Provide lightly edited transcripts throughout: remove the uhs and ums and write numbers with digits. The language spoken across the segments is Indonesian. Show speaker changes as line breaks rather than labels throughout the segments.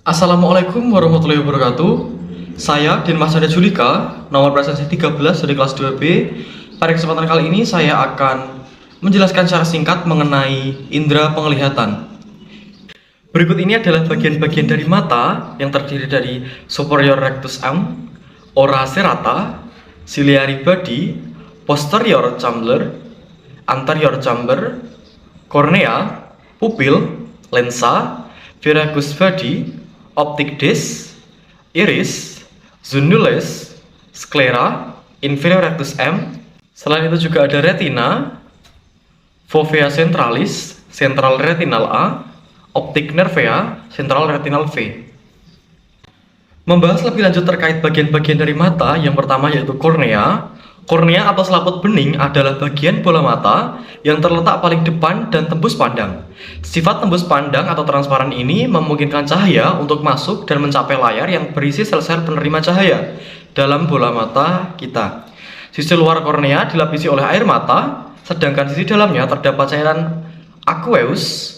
Assalamualaikum warahmatullahi wabarakatuh. Saya Dinmas Chandra Julika, nomor presensi 13 dari kelas 2B. Pada kesempatan kali ini saya akan menjelaskan secara singkat mengenai indera penglihatan. Berikut ini adalah bagian-bagian dari mata yang terdiri dari superior rectus M, ora serrata, ciliary body, posterior chamber, anterior chamber, kornea, pupil, lensa, viragus body, optic disc, iris, zonules, sclera, inferior rectus M. Selain itu juga ada retina, fovea centralis, central retinal A, optic nervea, central retinal V. Membahas lebih lanjut terkait bagian-bagian dari mata, yang pertama yaitu kornea. Kornea atau selaput bening adalah bagian bola mata yang terletak paling depan dan tembus pandang. Sifat tembus pandang atau transparan ini memungkinkan cahaya untuk masuk dan mencapai layar yang berisi sel-sel penerima cahaya dalam bola mata kita. Sisi luar kornea dilapisi oleh air mata, sedangkan sisi dalamnya terdapat cairan aqueous.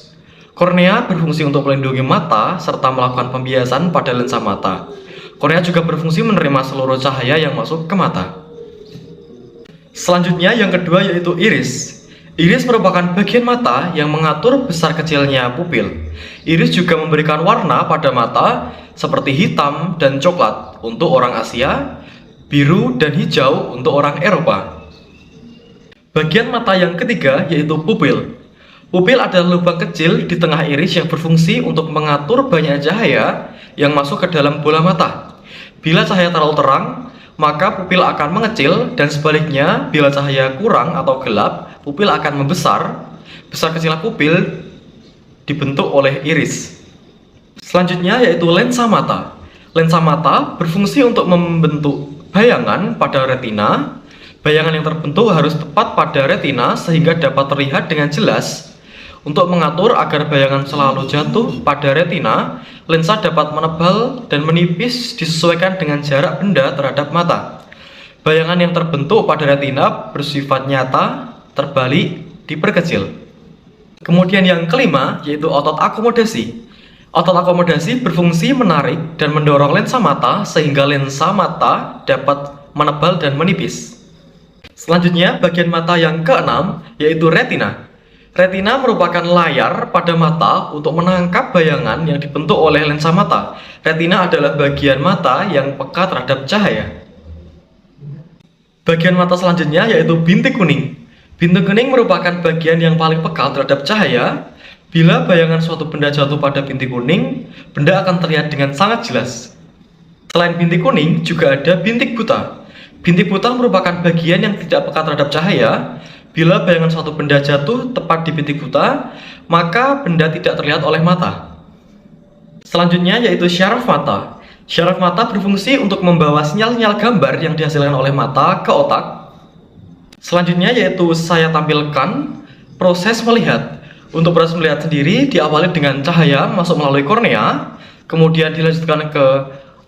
Kornea berfungsi untuk melindungi mata serta melakukan pembiasan pada lensa mata. Kornea juga berfungsi menerima seluruh cahaya yang masuk ke mata. Selanjutnya yang kedua yaitu iris. Iris merupakan bagian mata yang mengatur besar kecilnya pupil. Iris juga memberikan warna pada mata seperti hitam dan coklat untuk orang Asia, biru dan hijau untuk orang Eropa. Bagian mata yang ketiga yaitu pupil. Pupil adalah lubang kecil di tengah iris yang berfungsi untuk mengatur banyak cahaya yang masuk ke dalam bola mata. Bila cahaya terlalu terang, maka pupil akan mengecil, dan sebaliknya bila cahaya kurang atau gelap, pupil akan membesar. Besar kecilnya pupil dibentuk oleh iris. Selanjutnya yaitu lensa mata. Lensa mata berfungsi untuk membentuk bayangan pada retina. Bayangan yang terbentuk harus tepat pada retina sehingga dapat terlihat dengan jelas. Untuk mengatur agar bayangan selalu jatuh pada retina, lensa dapat menebal dan menipis disesuaikan dengan jarak benda terhadap mata. Bayangan yang terbentuk pada retina bersifat nyata, terbalik, diperkecil. Kemudian yang kelima yaitu otot akomodasi. Otot akomodasi berfungsi menarik dan mendorong lensa mata sehingga lensa mata dapat menebal dan menipis. Selanjutnya bagian mata yang keenam yaitu retina. Retina merupakan layar pada mata untuk menangkap bayangan yang dibentuk oleh lensa mata. Retina adalah bagian mata yang peka terhadap cahaya. Bagian mata selanjutnya yaitu bintik kuning. Bintik kuning merupakan bagian yang paling peka terhadap cahaya. Bila bayangan suatu benda jatuh pada bintik kuning, benda akan terlihat dengan sangat jelas. Selain bintik kuning, juga ada bintik buta. Bintik buta merupakan bagian yang tidak peka terhadap cahaya. Bila bayangan suatu benda jatuh tepat di bintik buta, maka benda tidak terlihat oleh mata. Selanjutnya yaitu syaraf mata. Syaraf mata berfungsi untuk membawa sinyal-sinyal gambar yang dihasilkan oleh mata ke otak. Selanjutnya yaitu saya tampilkan proses melihat. Untuk proses melihat sendiri diawali dengan cahaya masuk melalui kornea, kemudian dilanjutkan ke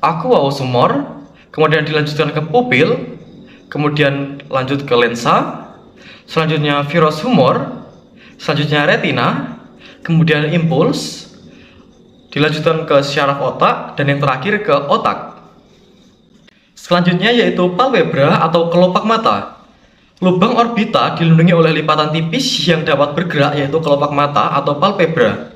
aqua oosumor, kemudian dilanjutkan ke pupil, kemudian lanjut ke lensa. Selanjutnya virus humor, selanjutnya retina, kemudian impuls, dilanjutkan ke syaraf otak, dan yang terakhir ke otak. Selanjutnya yaitu palpebra atau kelopak mata. Lubang orbita dilindungi oleh lipatan tipis yang dapat bergerak yaitu kelopak mata atau palpebra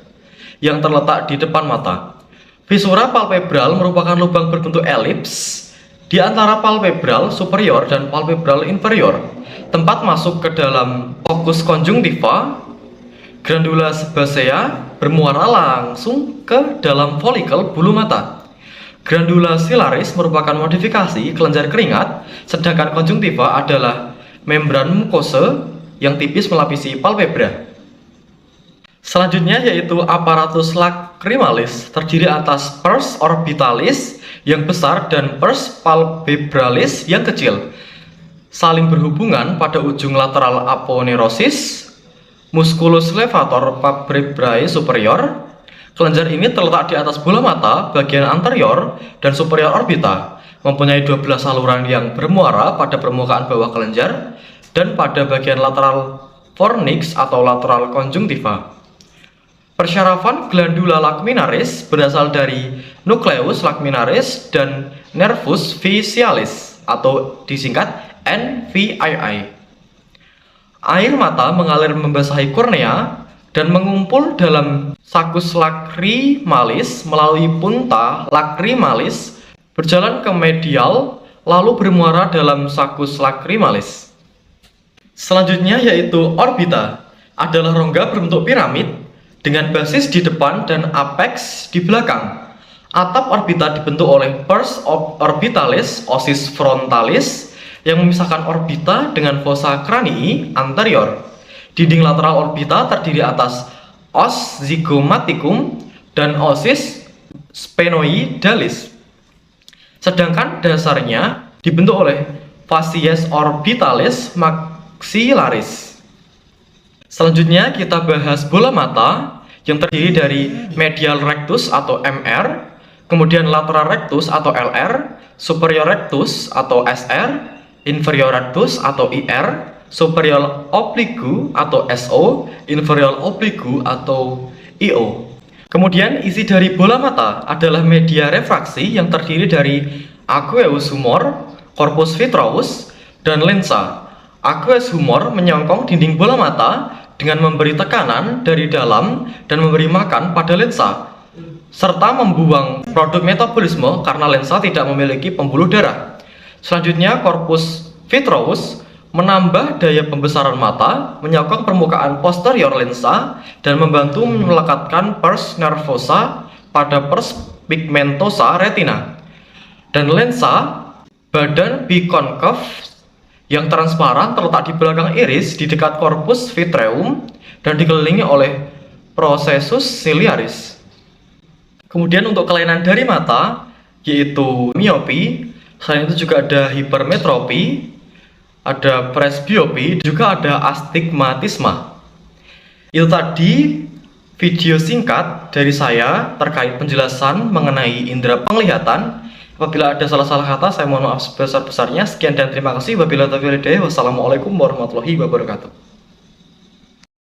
yang terletak di depan mata. Visura palpebral merupakan lubang berbentuk elips di antara palpebral superior dan palpebral inferior. Tempat masuk ke dalam fokus konjungtiva. Glandula sebasea bermuara langsung ke dalam folikel bulu mata. Glandula silaris merupakan modifikasi kelenjar keringat, sedangkan konjungtiva adalah membran mukose yang tipis melapisi palpebra. Selanjutnya yaitu aparatus lacrimalis, terdiri atas pars orbitalis yang besar dan pars palpebralis yang kecil, saling berhubungan pada ujung lateral aponeurosis, musculus levator palpebrae superior. Kelenjar ini terletak di atas bola mata bagian anterior dan superior orbita, mempunyai 12 saluran yang bermuara pada permukaan bawah kelenjar dan pada bagian lateral fornix atau lateral konjungtiva. Persyarafan glandula laminaris berasal dari nucleus laminaris dan nervus facialis atau disingkat NVII. Air mata mengalir membasahi kornea dan mengumpul dalam sakus lacrimalis melalui punta lacrimalis, berjalan ke medial, lalu bermuara dalam sakus lacrimalis. Selanjutnya yaitu orbita, adalah rongga berbentuk piramid dengan basis di depan dan apex di belakang. Atap orbita dibentuk oleh pars orbitalis osis frontalis yang memisahkan orbita dengan fossa cranii anterior. Dinding lateral orbita terdiri atas os zygomaticum dan osis sphenoidalis. Sedangkan dasarnya dibentuk oleh facies orbitalis maxillaris. Selanjutnya kita bahas bola mata yang terdiri dari medial rectus atau MR, kemudian lateral rectus atau LR, superior rectus atau SR, inferior rectus atau IR, superior oblique atau SO, inferior oblique atau IO. Kemudian isi dari bola mata adalah media refraksi yang terdiri dari aqueous humor, corpus vitreus, dan lensa. Aqueous humor menyongkong dinding bola mata dengan memberi tekanan dari dalam dan memberi makan pada lensa, serta membuang produk metabolisme karena lensa tidak memiliki pembuluh darah. Selanjutnya, corpus vitreus menambah daya pembesaran mata, menyokong permukaan posterior lensa, dan membantu melekatkan pars nervosa pada pars pigmentosa retina. Dan lensa badan biconcave yang transparan terletak di belakang iris di dekat corpus vitreum dan dikelilingi oleh processus ciliaris. Kemudian untuk kelainan dari mata yaitu miopi, selain itu juga ada hipermetropi, ada presbiopi, juga ada astigmatisme. Itu tadi video singkat dari saya terkait penjelasan mengenai indera penglihatan. Apabila ada salah-salah kata, saya mohon maaf sebesar-besarnya. Sekian dan terima kasih. Wabillahi taufiq wal hidayah. Wassalamualaikum warahmatullahi wabarakatuh.